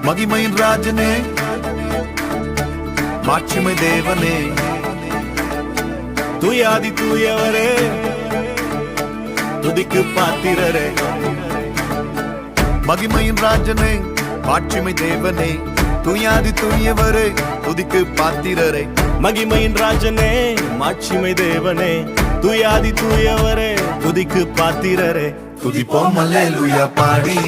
மகிமையின் ராஜனே, மாட்சிமை தேவனே, தூயாதி தூயவரே, துதிக்கு பாத்திரரே. மகிமையின் ராஜனே, மாட்சிமை தேவனே, தூயாதி தூயவரே, துதிக்கு பாத்திரரே. மகிமையின் ராஜனே, மாட்சிமை தேவனே, தூயாதி தூயவரே, துதிக்கு பாத்திரரே. துதிப்போம் அல்லேலூயா பாடி,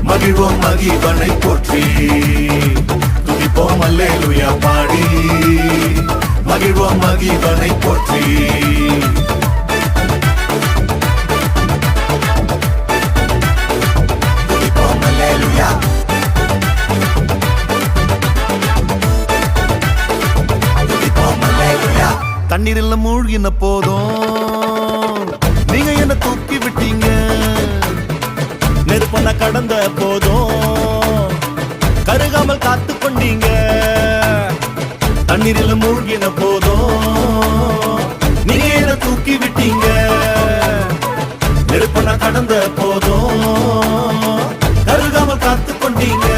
மகிழ்வோம் மகிழ்வனை போற்றி. துதிப்போம் அல்லேலூயா பாடி, மகிழ்வோம் மகிழ்வனை போற்றி. துதிப்போம் அல்லேலூயா, துதிப்போம் அல்லேலூயா. தண்ணீரில் மூழ்கின போதும் நீங்க என்ன தூக்கி விட்டீங்க. நெருப்பன கடந்த போதும் கருகாமல் காத்து கொண்டீங்க. தண்ணீரில் மூழ்கின போதும் நீங்க என்ன தூக்கி விட்டீங்க. நெருப்பன கடந்த போதும் கருகாமல் காத்து கொண்டீங்க.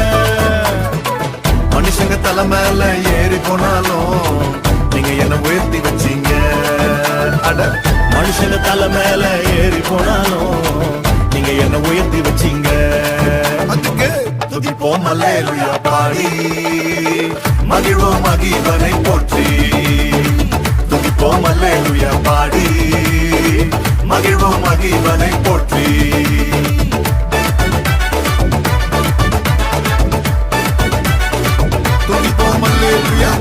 மனுஷங்க தலை மேல ஏறி போனாலும் நீங்க என்ன உயர்த்தி வச்சீங்க. அட, மனுஷங்க தலை மேல ஏறி போனாலும் நீங்க என்ன உயர்த்தி வச்சீங்க. அதுக்கு துதிப்போம் அல்லேலூயா பாடி, மகிழ்வோம் மகிழ்வனை போற்றி. துதிப்போம் அல்லேலூயா பாடி, மகிழ்வோம் மகிழ்வனை போற்றி. துதிப்போம் அல்லேலூயா,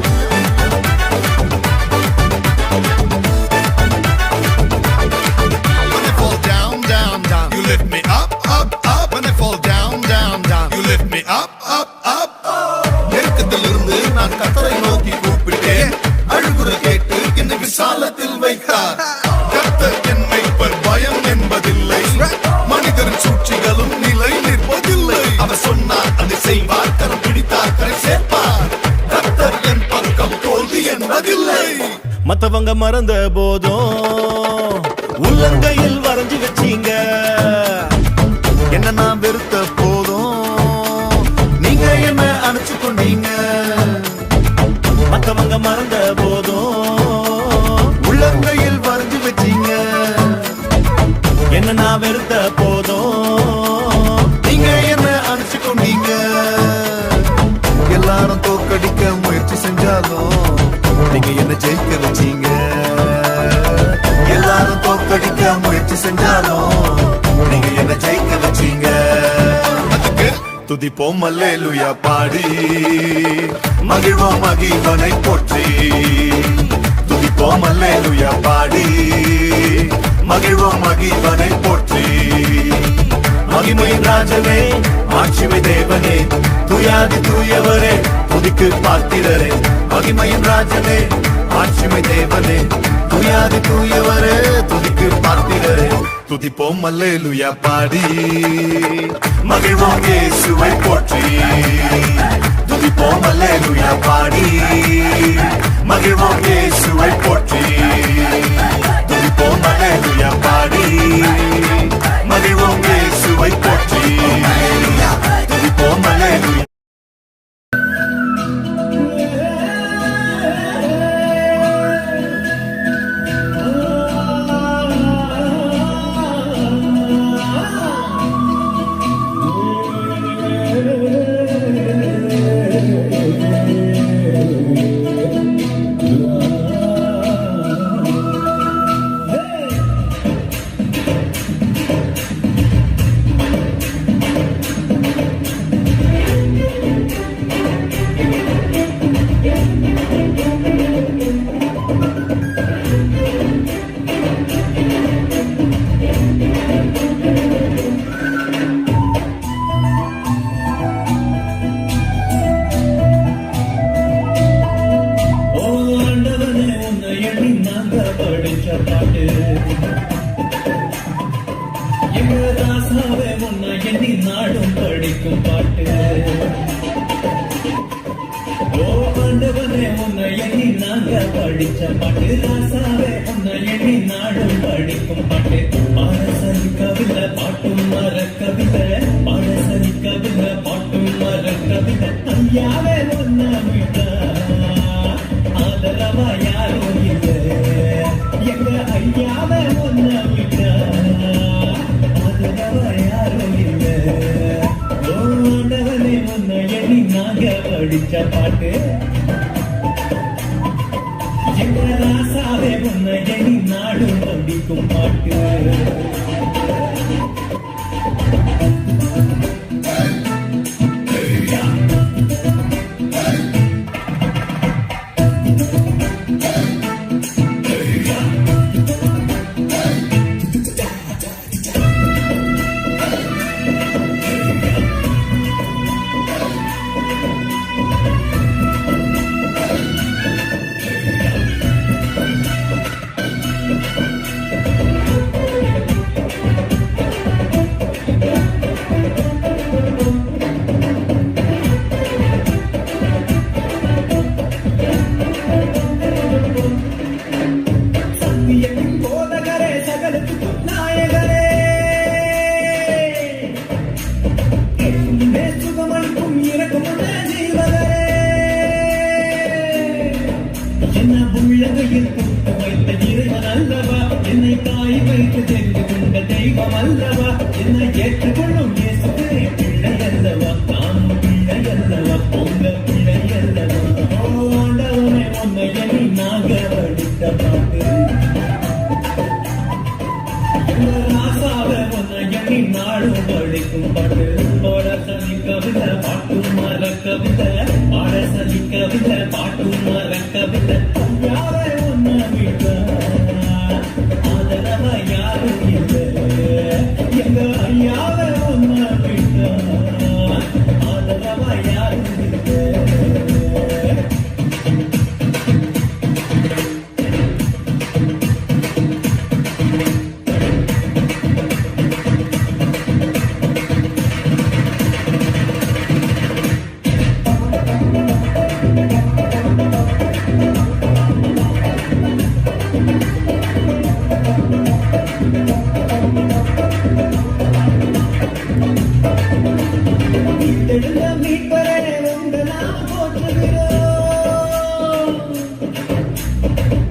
விசாலத்தில் வைத்தார் கர்த்தர் என்னை பயம் என்பதில்லை. மனிதரின் சூழ்ச்சிகளும் நிலை நிற்பதில்லை. அவர் சொன்னார் அதை செய்வார், கரம் பிடித்தார் கரை சேர்ப்பார். கர்த்தர் என் பக்கம் தோல்வி என்பதில்லை. மத்தவங்க மறந்த போதும் உள்ளங்கையில் வரைஞ்சு வச்சீங்க. என்ன நான் வெறுத்த போதும் நீங்க என்ன அணைச்சு கொண்டீங்க. மத்தவங்க மறந்த போதும் உள்ளங்கையில் வரைஞ்சு வச்சீங்க. என்ன நான் வெறுத்த போதும் நீங்க என்ன அணைச்சு கொண்டீங்க. எல்லாரும் தோக்கடிக்க முயற்சி செஞ்சாலும் நீங்க என்ன ஜெயிக்க வச்சீங்க. எல்லாரும் தோக்கடிக்க முயற்சி செஞ்சாலும் நீங்க என்ன ஜெயிக்க வச்சீங்க. அதுக்கு துதிப்போம் அல்லேலூயா பாடி, மகிழ்வோம் மகிழ்வனை போற்றி. துதிப்போம் அல்லேலூயா பாடி, மகிழ்வோம் மகிழ்வனை போற்றி. மகிமையின் ராஜனே, மாட்சிமை தேவனே, தூயாதி தூயவரே, துதிக்கு பாத்திரரே. மகிமையின் ராஜனே, மாட்சிமை தேவனே, தூயாதி தூயவரே, துதிக்கு பாத்திரரே. துதிப்போம் அல்லேலூயா பாடி, மகிழ்வோம் இயேசுவை போற்றி. துதிப்போம் அல்லேலூயா பாடி, மகிழ்வோம் இயேசுவை போற்றி. துதிப்போம் அல்லேலூயா பாடி, மகிழ்வோம் இயேசுவை போற்றி. துதிப்போம் அல்லேலூயா. நாடும் படிக்கும் பாட்டு ஆண்டவனே உன்னை எண்ணி நாங்க படிச்ச பாட்டு ராசாவே உன்னை எண்ணி நாடும் படிக்கும் பாட்டு பாடசரி கவிதை பாட்டும் மர கவிதை பாடசரி கவிதை பாட்டும் மர படிச்ச பாட்டு எங்க ராசாவே உன்னை எண்ணி நாடும் படிக்கும் பாட்டு என்னை தாய் வைத்து தெரிந்து கொண்ட தெய்வம் அல்லவா என்னை ஏற்றுக்கொள்ளும் இயேசுவே பிள்ளை அல்லவா நான் பிள்ளை அல்லவா உங்க பிள்ளை அல்லவா ஆண்டவனே உன்னை எண்ணி நாங்க படித்த பாட்டு ராசாவை உன்னை எண்ணி நாடும் படிக்கும் பாட்டு பாட சனி கவிதை பாட்டும் மர கவிதை பாட சனி கவிதை பாட்டும் மர கவிதை யாரை உன்னை விட்ட ஆதரவ யாரும் இல்லை எங்க ஐயாவை உன்னை விட்ட ஆதரவ யாரும் இல்லை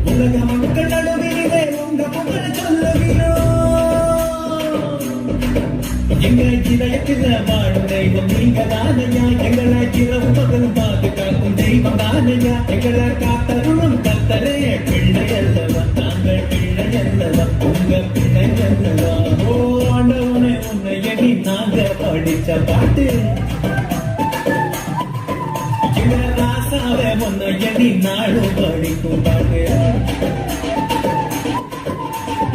உலக மக்கள் நடுவிலே உங்க புகழ் சொல்லுகிறோம் எங்க இதயத்தில் வாழும் தெய்வம் நீங்க தானையா எங்களை இரவு பகலும் பாதுகாக்கும் தெய்வம் தானையா எங்களை காத்தருளும் கத்தரே பிள்ளை அல்லவா நாங்கள் பிள்ளை அல்லவா உங்க பிள்ளை அல்லவா ஓ ஆண்டவனே உன்னை எண்ணி நாங்க படிச்ச பாட்டு ராசாவே உன்னை எண்ணி நாடும் படிக்கும் பாட்டு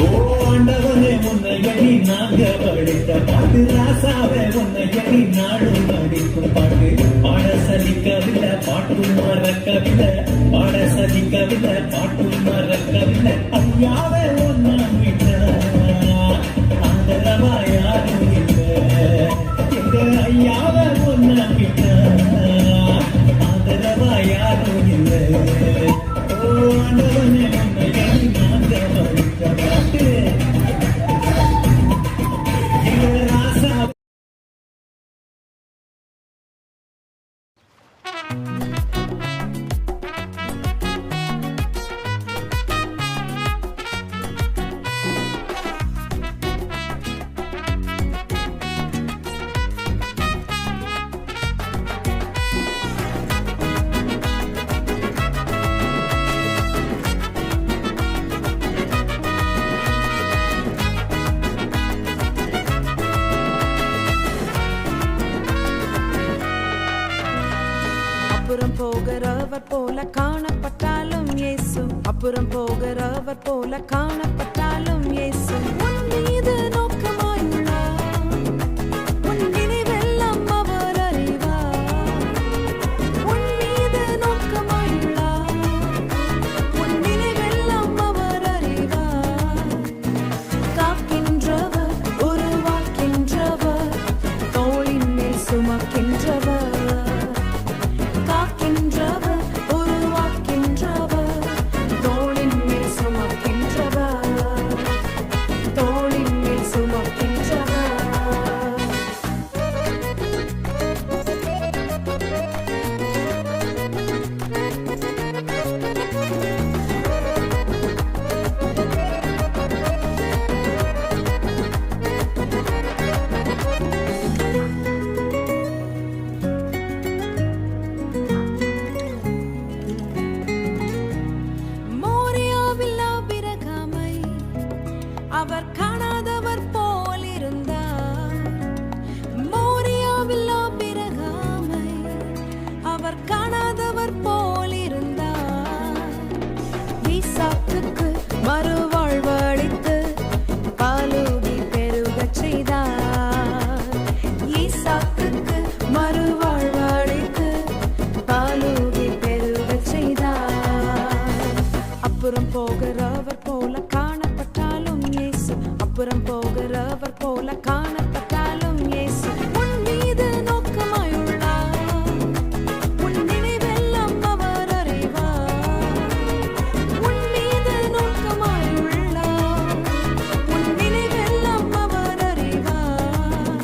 ஓ ஆண்டவனே உன்னை எண்ணி நாங்க படித்த பாட்டு ராசாவே உன்னை எண்ணி நாடும் படிக்கும் பாட்டு பாட சலிக்கவில்லை பாட்டும் மறக்கவில்லை பாட சலிக்கவில்லை பாட்டும் மறக்கவில்லை ஐயாவே உன்னை விட்ட ஆதரவா யாரும் இல்லை எங்க ஐயாவே உன்னை விட்ட ஆதரவா யாரும் இல்லை ஓ ஆண்டவனே உன்னை எண்ணி நாங்க படித்த பாட்டு ராசா அப்புறம் போகிறவர் போல காணப்பட்டாலும் இயேசு அப்புறம் போகிறவர் போல காணப்பட்டாலும் இயேசு உன் மீது நோக்கமாயுள்ளார் உன் நினைவெல்லாம் அவர் அறிவார் உன் மீது நோக்கமாயுள்ளார் உன் நினைவெல்லாம் அவர் அறிவார் காக்கின்றவர் உருவாக்கின்றவர் தோளின் மேல் சுமக்கின்றவர் உருவாக்கின்றவர் தோளின் மேல் சுமக்கின்றவர் தோளின் அப்புறம் போகிறவர் போல காணப்பட்டாலும் இயேசு உன் மீது நோக்கமாயுள்ளார். உன் நினைவெல்லாம் அவர் அறிவார். உன் மீது நோக்கமாயுள்ளார். உன் நினைவெல்லாம் அவர் அறிவார்.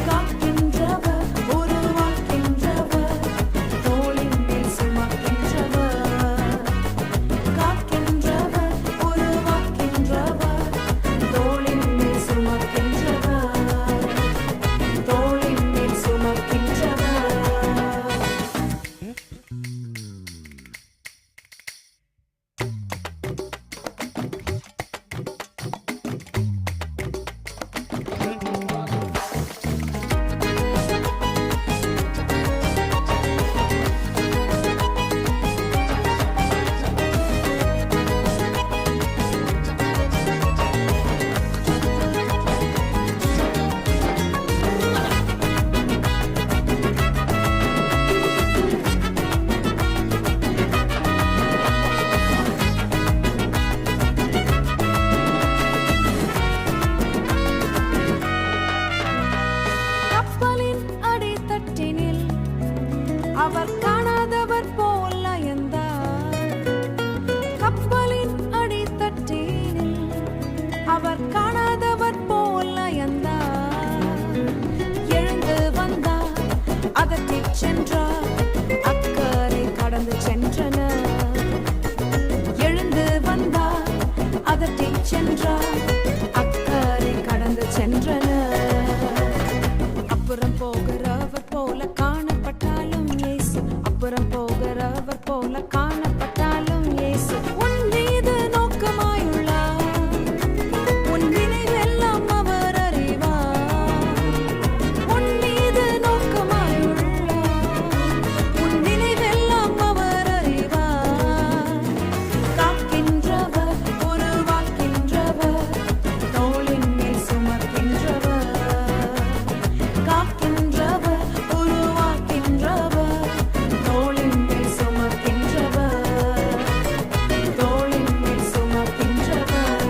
காக்கின்றவர், உருவாக்கின்றவர், தோளின் மேல் சுமக்கின்றவர். காக்கின்றவர், உருவாக்கின்றவர், தோளின் மேல் சுமக்கின்றவர். தோளின் மேல் சுமக்கின்றவர். கப்பலின் அடித்தட்டினில் அவர் காணாதவர் போல் அயர்ந்தார். கப்பலின் அடித்தட்டினில் அவர் காணாதவர் போல் அயர்ந்தார். எழுந்து வந்தார், அதற்குச் சென்றார், அக்கரை கடந்து சென்றனர். எழுந்து வந்தார், அதற்குச் சென்றார், அக்கரை கடந்து சென்றனர். அப்புறம் போகிறவர் போல காணப்பட்டாலும் இயேசு அப்புறம் போகிறவர் போல காணப்பட்டாலும் இயேசு உன் மீது நோக்கமாயுள்ளார். உன் நினைவெல்லாம் அவர் அறிவார். உன் மீது நோக்கமாயுள்ளார். உன் நினைவெல்லாம் அவர் அறிவார். காக்கின்றவர், உருவாக்கின்றவர், தோளின் மேல் சுமக்கின்றவர். காக்கின்றவர், உருவாக்கின்றவர், தோளின் மேல் சுமக்கின்றவர். தோளின் மேல் சுமக்கின்றவர்.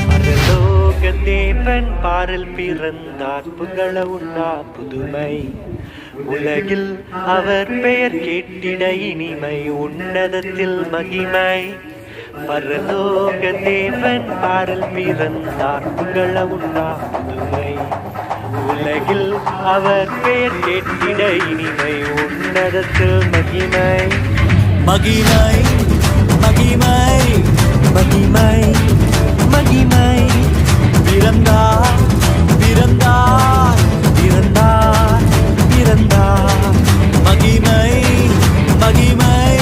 பரலோக தேவன் பாரில் பிறந்தார் புகழ உண்டா புதுமை உலகில் அவர் பெயர் கேட்டிட இனிமை உன்னதத்தில் மகிமை. பரலோக தேவன் பாரில் பிறந்தார் புகழ உண்டா புதுமை உலகில் அவர் பெயர் கேட்டிட இனிமை உன்னதத்தில் மகிமை. மகிமை மகிமை மகிமை மகிமை பிறந்தார் பிறந்தார் பிறந்தார் பிறந்தார். மகிமை மகிமை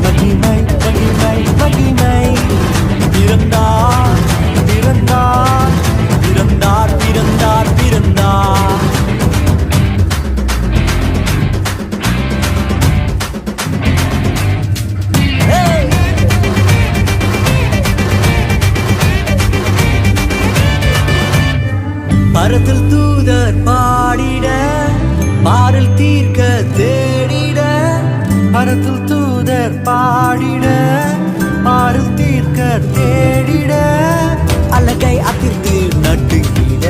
மகிமை மகிமை மகிமை பிறந்தார் பிறந்தார் பிறந்தார் பிறந்தார் பிறந்தார். பரத்தில் தூதர் பாடிட பாரில் தீர்க்க தேடிட. பரத்தில் தூதர் பாடிட பாரில் தீர்க்க தேடிட. அழகை அதிர்ந்து நட்டுங்கிட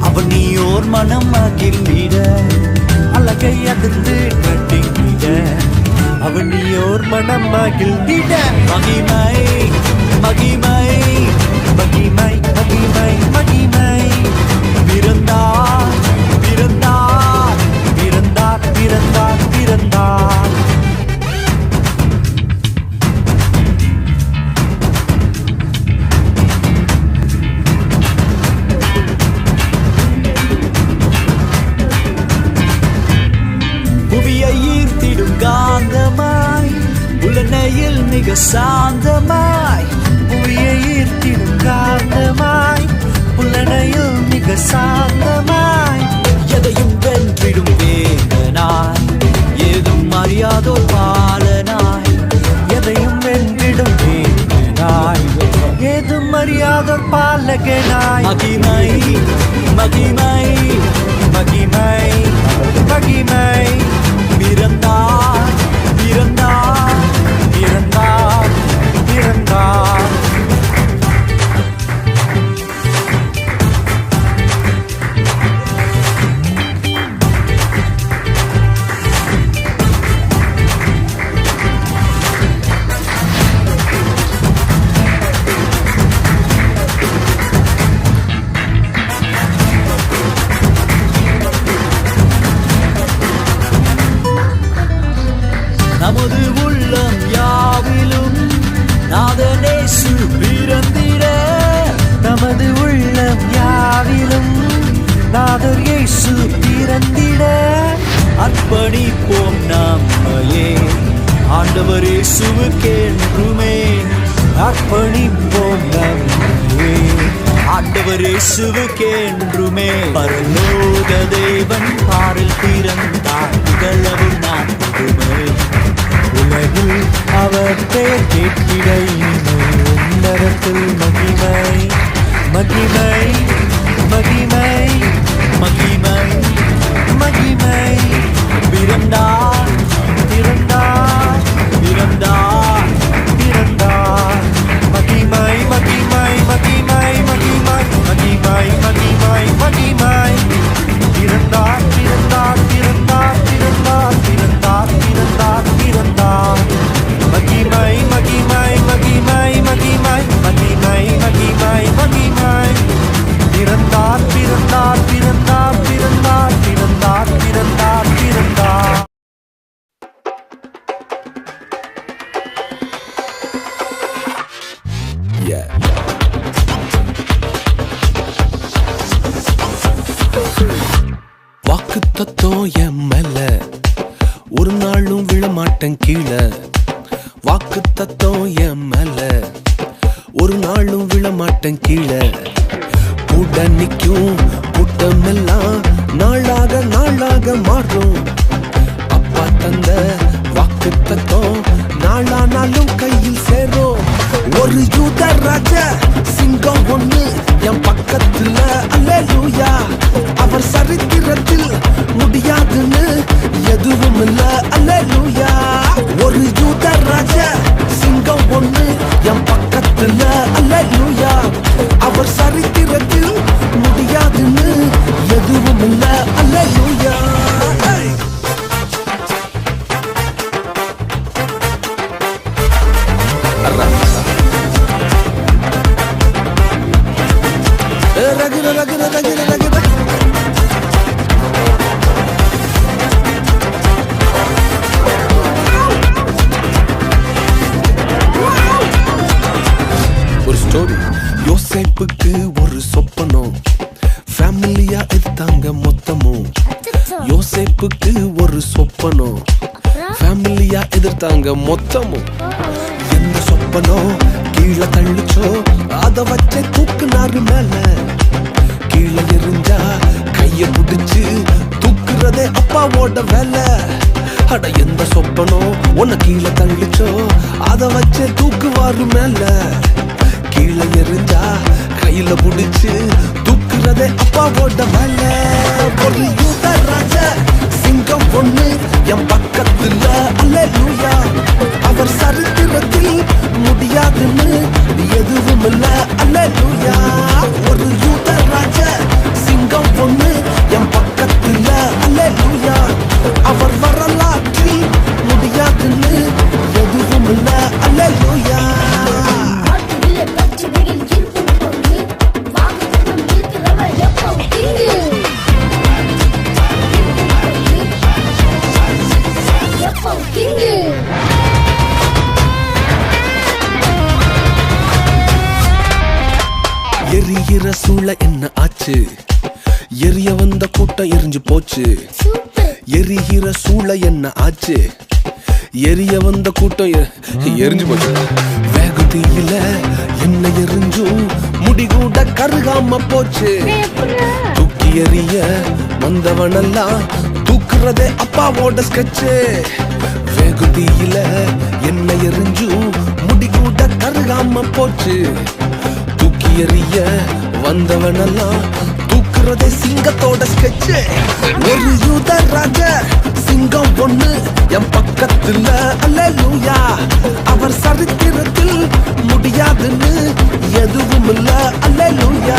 அவன் நீயோர் மனம் அகிழ்ந்திட. அழகை அதிர்ந்து நட்டுங்கிட அவன் நீயோர் மனம் அகிழ்ந்திட. மகிமை மகிமை மகிமை மகிமை மகிமை பிறந்தார் பிறந்தார் பிறந்தார் பிறந்தார் பிறந்தார். சாந்தமாய் புவியை ஈர்த்திடும் காந்தமாய் புலனையில் மிக சாந்தமாய் எதையும் வென்றிடும் வேந்தனாய் ஏதும் அறியாதோர் பாலனாய் எதையும் வென்றிடும் வேந்தனாய் ஏதும் அறியாதோர் பாலகனாய் மகிமை மகிமை மகிமை மகிமை பிறந்தார் பிறந்தார் பிறந்தார் பிறந்தார் நமது உள்ளம் யாவிலும் நாதனேசு பிறந்திட நமது உள்ளம் யாவிலும் நாதர் இயேசு பிறந்திட அர்ப்பணிப்போம் நம்மையே ஆண்டவர் இயேசுவுக்கென்றுமே அர்ப்பணிப்போம் நம்மையே ஆண்டவர் இயேசுவுக்கென்றுமே பரலோக தேவன் பாரில் பிறந்தார் புகழவும் நான் புதுமை உலகில் அவர் பெயர் கேட்கிட உன்னதத்தில் மகிமை மகிமை மகிமை மகிமை மகிமை பிறந்தார் பிறந்தார் பிறந்தார் பிறந்தார் மகிமை மகிமை மகிமை மகிமை மகிமை மகிமை மகிமை பிறந்தார் பிறந்தார் பிறந்தார் பிறந்தார் பிறந்தார் பிறந்தார் பிறந்தார் மகிமை மகிமை மகிமை மகிமை மகிமை மகிமை மகிமை பிறந்தார் பிறந்தார் பிறந்தார் பிறந்தார் பிறந்தார் பிறந்தார் பிறந்தார் வாக்கு தத்துவம் என் மேல ஒரு நாளும் விழமாட்டேன் கீழே வாக்கு தத்துவம் என் மேல ஒரு நாளும் விழமாட்டேன் கீழே கூட நிற்கும் கூட்டமெல்லாம் நாளாக நாளாக மாறும் அப்பா தந்த வாக்கு தத்துவம் நாளானாலும் கையில் சேரும் ஒரு யூத ராஜா சிங்கம் ஒண்ணு என் பக்கத்துல அல்லேலூயா அவர் சரித்திரத்தில் முடியாதுன்னு எதுவும் இல்ல அல்லேலூயா ஒரு யூத ராஜா சிங்கம் ஒண்ணு என் பக்கத்துல அல்லேலூயா அவர் சரித்திரத்தில் முடியாதுன்னு எதுவும் இல்ல அல்லேலூயா ரகிர ரகிர ரகிர ரகிர ஒரு ஸ்டோரி யோசேப்புக்கு ஒரு சொப்பனம் ஃபேமிலியா எடுத்தாங்க மொத்தமும் யோசேப்புக்கு ஒரு சொப்பனம் ஃபேமிலியா எதிர்த்தாங்க மொத்தமும் என்ன சொப்பனம் கீழே தள்ளிச்சோ அத வச்ச தூக்குனாரு மேல கீழே எரிஞ்சா கைய புடிச்சு தூக்குறதே அப்பாவோட வேலை அட எந்த சொப்பனம் உன்னை கீழே தள்ளிச்சோ அத வச்ச தூக்குவாரு மேல கீழே எரிஞ்சா கையில புடிச்சு தூக்குறதே அப்பாவோட வேலை ஒரு யூத ராஜா சிங்கம் பொண்ணு என் பக்கத்துல அல்லேலூயா அவர் சரித்திரத்தில் முடியாதுன்னு எதுவும் இல்ல அல்லேலூயா ஒரு யூத ராஜா சிங்கம் பொண்ணு என் பக்கத்துல அல்லேலூயா அவர் வரலாற்றில் முடியாதுன்னு எதுவும் இல்ல அல்லேலூயா எரிகிற சூளை என்ன ஆச்சு எரிய வந்த கூட்டம் எரிஞ்சு போச்சு எரிகிற சூளை என்ன ஆச்சு எரிய வந்த கூட்டம் எரிஞ்சு போச்சு. வேகத்தில என்ன எரிஞ்சும் முடி கூட கருகாம போச்சு. தூக்கி எறிய வந்தவனெல்லாம் தூக்குறதே அப்பாவோட ஸ்கெட்சு. வேகத்தில என்ன எரிஞ்சும் முடி கூட கருகாம போச்சு. தூக்கி எறிய வந்தவனெல்லாம் தூக்குறதே சிங்கத்தோட ஸ்கெட்சு. ஒரு யூதராஜ சிங்கம் ஒண்ணு என் பக்கத்துல அல்லேலூயா. அவர் சரித்திரத்தில் முடியாதுன்னு எதுவும் இல்ல அல்லேலூயா.